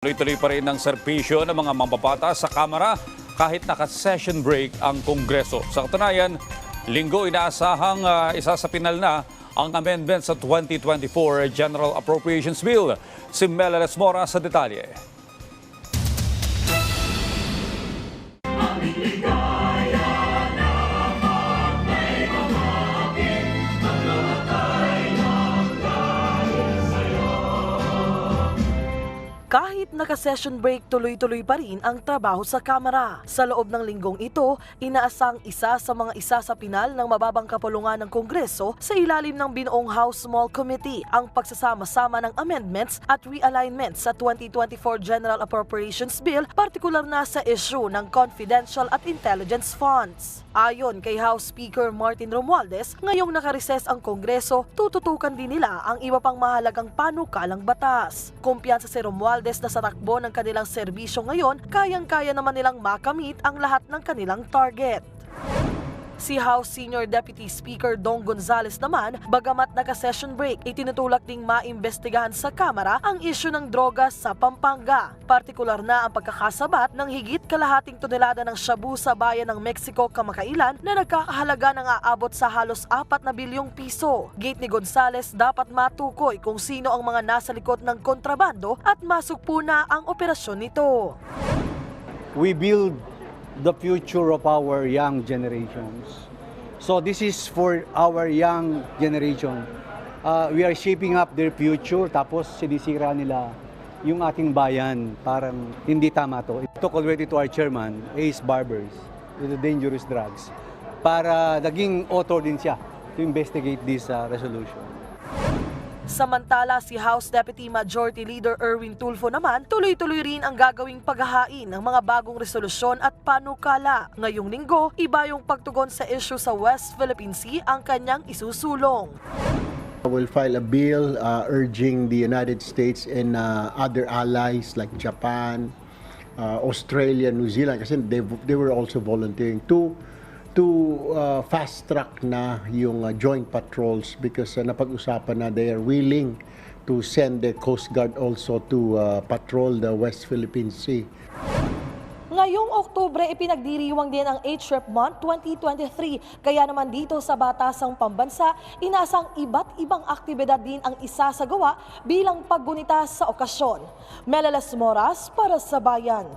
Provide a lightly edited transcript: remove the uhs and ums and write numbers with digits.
Tuloy-tuloy pa rin ang serbisyo ng mga mambabatas sa Kamara kahit naka-session break ang Kongreso. Sa katunayan, linggo inaasahang isasapinal na ang amendment sa 2024 General Appropriations Bill. Si Melales Mora sa detalye. Kahit naka-session break, tuloy-tuloy pa rin ang trabaho sa Kamara. Sa loob ng linggong ito, inaasang isa sa mga isasapinal ng mababang kapulungan ng Kongreso sa ilalim ng binuong House Small Committee ang pagsasama-sama ng amendments at realignments sa 2024 General Appropriations Bill, partikular na sa issue ng confidential at intelligence funds. Ayon kay House Speaker Martin Romualdez, ngayong nakareses ang Kongreso, tututukan din nila ang iba pang mahalagang panukalang batas. Kumpiyansa si Romualdez na sa takbo ng kanilang serbisyo ngayon, kayang-kaya naman nilang makamit ang lahat ng kanilang target. Si House Senior Deputy Speaker Dong Gonzales naman, bagamat naka-session break, itinutulak ding maimbestigahan sa Kamara ang isyu ng droga sa Pampanga. Partikular na ang pagkakasabat ng higit kalahating tonelada ng shabu sa bayan ng Mexico kamakailan na nagkakahalaga ng aabot sa halos 4 na bilyong piso. Gate ni Gonzales, dapat matukoy kung sino ang mga nasa likod ng kontrabando at masugpo na ang operasyon nito. We build the future of our young generations. So this is for our young generation. We are shaping up their future, tapos sinisira nila yung ating bayan. Parang hindi tama to. I talk already to our chairman, Ace Barbers, with the dangerous drugs, para naging author din siya to investigate this resolution. Samantala, si House Deputy Majority Leader Erwin Tulfo naman, tuloy-tuloy rin ang gagawing paghahain ng mga bagong resolusyon at panukala. Ngayong linggo, iba yung pagtugon sa issue sa West Philippine Sea ang kanyang isusulong. We'll file a bill urging the United States and other allies like Japan, Australia, New Zealand, kasi they were also volunteering to fast track na yung joint patrols because napag-usapan na they are willing to send the Coast Guard also to patrol the West Philippine Sea. Ngayong Oktubre, ipinagdiriwang din ang HREP Month 2023. Kaya naman dito sa Batasang Pambansa, inasang iba't ibang aktibidad din ang isasagawa bilang paggunita sa okasyon. Melales Moras para sa Bayan.